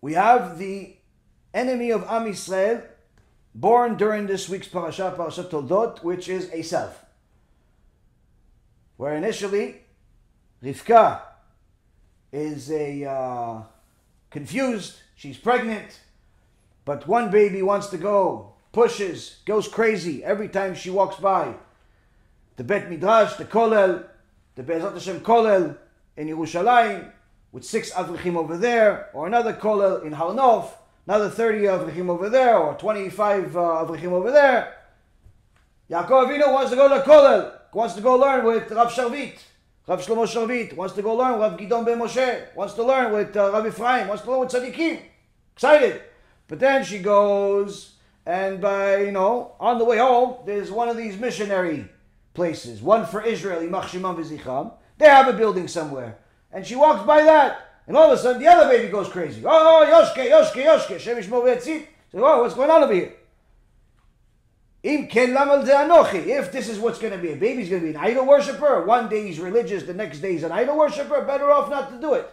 we have the enemy of Am Yisrael born during this week's Parashat Toldot, which is Esav. Where initially, Rivka is confused, she's pregnant, but one baby wants to go, pushes, goes crazy every time she walks by the Bet Midrash, the Kollel, the BeEzrat HaShem Kollel in Yerushalayim, with 6 Avrichim over there, or another Kollel in Har Nof, another 30 Avrichim over there, or 25 Avrichim over there. Yaakov Avinu wants to go to the Kollel, wants to go learn with Rav Shlomo Sharvit, wants to go learn with Rav Gidon Ben Moshe, wants to learn with Rav Efraim, wants to learn with Tzadikim. Excited. But then she goes, and on the way home, there's one of these missionary places, one for Israel, Yimach Shemam V'Zichram. They have a building somewhere. And she walks by that, and all of a sudden the other baby goes crazy. Oh, Yoshke, Shem Yishmo V'Etzit. So, oh, what's going on over here? If this is what's going to be, a baby's going to be an idol worshiper. One day he's religious, the next day he's an idol worshiper. Better off not to do it.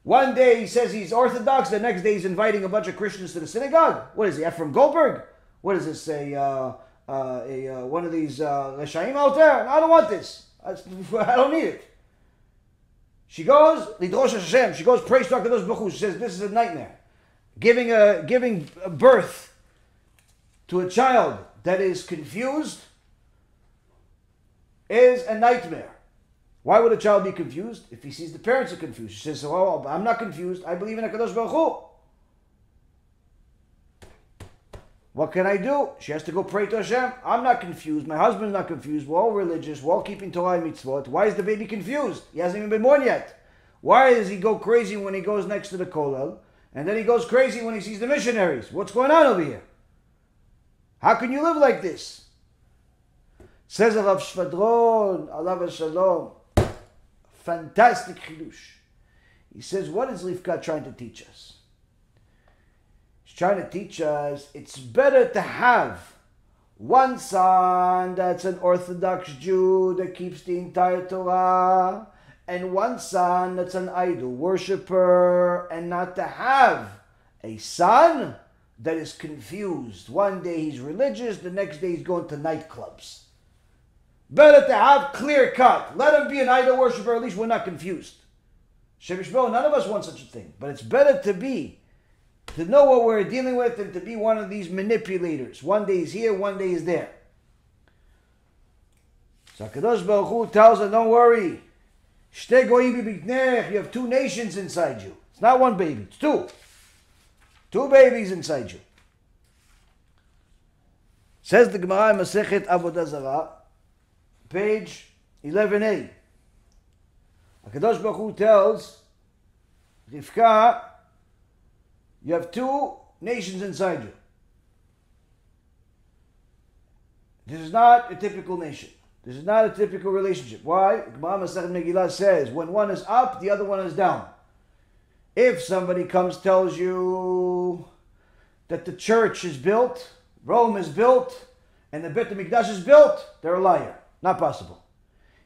One day he says he's Orthodox, the next day he's inviting a bunch of Christians to the synagogue. What is he, Ephraim Goldberg? What is this, one of these Reshaim out there? No, I don't want this. I don't need it. She goes, Lidrosh Hashem, she goes, praise to HaKadosh Baruch Hu. She says, this is a nightmare. Giving a birth to a child that is confused is a nightmare. Why would a child be confused? If he sees the parents are confused. She says, oh, I'm not confused. I believe in HaKadosh Baruch Hu. What can I do? She has to go pray to Hashem. I'm not confused. My husband's not confused. We're all religious. We're all keeping Torah and mitzvot. Why is the baby confused? He hasn't even been born yet. Why does he go crazy when he goes next to the kollel? And then he goes crazy when he sees the missionaries? What's going on over here? How can you live like this? Says Rav Shvadron, alav shalom. Fantastic Chidush. He says, what is Rivka trying to teach us? She's trying to teach us it's better to have one son that's an Orthodox Jew that keeps the entire Torah, and one son that's an idol worshiper, and not to have a son that is confused. One day he's religious, the next day he's going to nightclubs. Better to have clear cut. Let him be an idol worshiper, at least we're not confused. Shem Yishmo, none of us want such a thing. But it's better to know what we're dealing with than to be one of these manipulators. One day he's here, one day he's there. So HaKadosh Baruch Hu tells her, don't worry. You have 2 nations inside you. It's not one baby, it's 2. 2 babies inside you. Says the Gemara in Masechet Avodah Zarah, page 11a. HaKadosh Baruch Hu tells Rivka, you have 2 nations inside you. This is not a typical nation. This is not a typical relationship. Why? Gemara Masechet Megillah says, when one is up, the other one is down. If somebody tells you that the church is built, Rome is built, and the Bet HaMikdash is built, they're a liar. Not possible.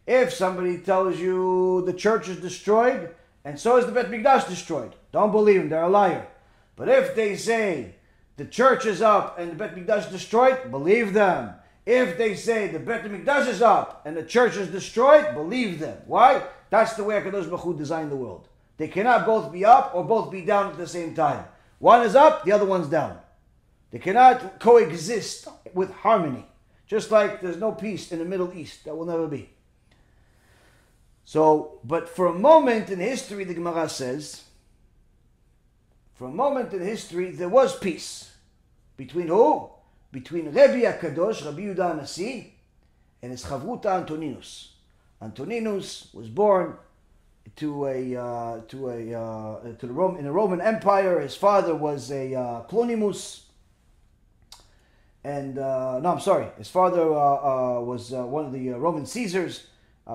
If somebody tells you the church is destroyed, and so is the Bet HaMikdash destroyed, don't believe them, they're a liar. But if they say the church is up and the Bet HaMikdash is destroyed, believe them. If they say the Bet HaMikdash is up and the church is destroyed, believe them. Why? That's the way HaKadosh Baruch Hu designed the world. They cannot both be up or both be down at the same time. One is up, the other one's down. They cannot coexist with harmony. Just like there's no peace in the Middle East. That will never be. So, but for a moment in history, the Gemara says, for a moment in history, there was peace. Between who? Between Rabbi HaKadosh, Rabbi Yehuda HaNasi, and his Chavruta Antoninus. Antoninus was born in the Roman Empire. His father was a Clonimus, and his father was one of the Roman Caesars.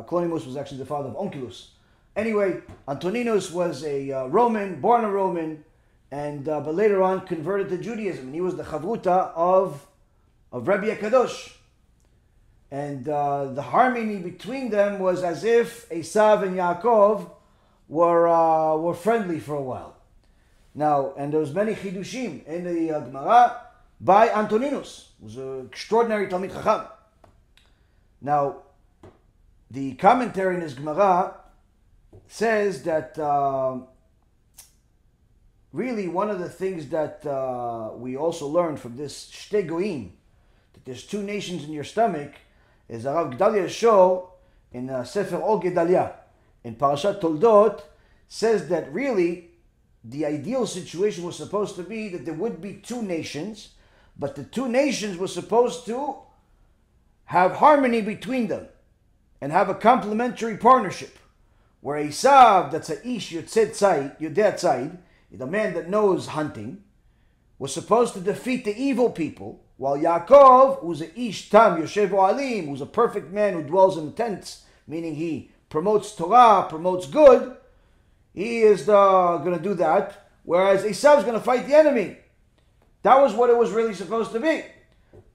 Clonimus was actually the father of Onkelos. Anyway, Antoninus was a Roman, born a Roman, and but later on converted to Judaism, and he was the Chavruta of Rabbi HaKadosh. And the harmony between them was as if Esav and Yaakov were friendly for a while. Now, and there was many chidushim in the Gemara by Antoninus, who was an extraordinary Talmid Chacham. Now, the commentary in his Gemara says that really one of the things that we also learned from this Shtei Goyim, that there's two nations in your stomach, is Rav Gedalia Schorr in Sefer Rav Gedalia in Parashat Toldot says that really the ideal situation was supposed to be that there would be two nations, but the two nations were supposed to have harmony between them and have a complementary partnership, where Esav, that's a ish yotzei tzayid, the man that knows hunting, was supposed to defeat the evil people, while Yaakov, who's a ish tam yoshev oalim, who's a perfect man who dwells in the tents, meaning he promotes Torah, promotes good, he is going to do that, whereas Esav is going to fight the enemy. That was what it was really supposed to be.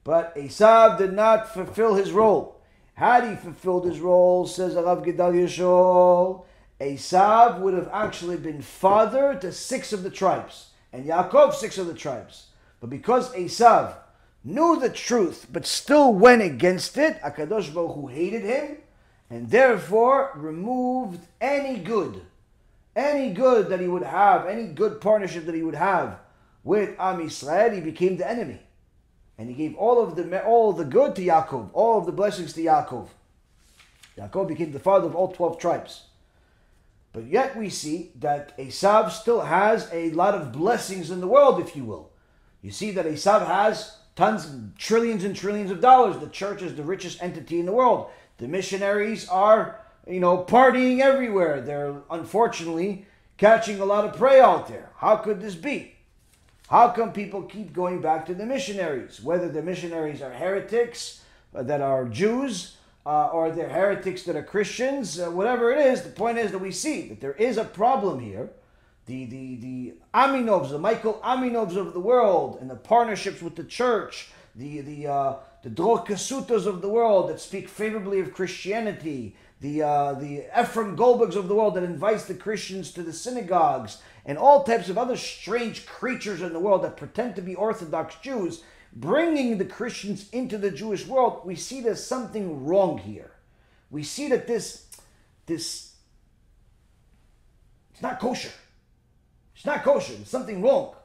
But Esav did not fulfill his role. Had he fulfilled his role, says Rav Gedalia Schorr, Esav would have actually been father to 6 of the tribes, and Yaakov 6 of the tribes. But because Esav knew the truth, but still went against it, HaKadosh Baruch Hu hated him, and therefore removed any good that he would have, any good partnership that he would have with Am Yisrael. He became the enemy. And he gave all of the good to Yaakov, all of the blessings to Yaakov. Yaakov became the father of all 12 tribes. But yet we see that Esav still has a lot of blessings in the world, if you will. You see that Esav has tons, trillions and trillions of dollars. The church is the richest entity in the world. The missionaries are, partying everywhere. They're unfortunately catching a lot of prey out there. How could this be? How come people keep going back to the missionaries? Whether the missionaries are heretics that are Jews, or they're heretics that are Christians, whatever it is, the point is that we see that there is a problem here. The Aminovs, the Michael Aminovs of the world, and the partnerships with the church, the Dror Kasutos of the world that speak favorably of Christianity, the Efraim Goldbergs of the world that invites the Christians to the synagogues, and all types of other strange creatures in the world that pretend to be Orthodox Jews, bringing the Christians into the Jewish world. We see there's something wrong here. We see that this it's not kosher. It's not kosher. There's something wrong.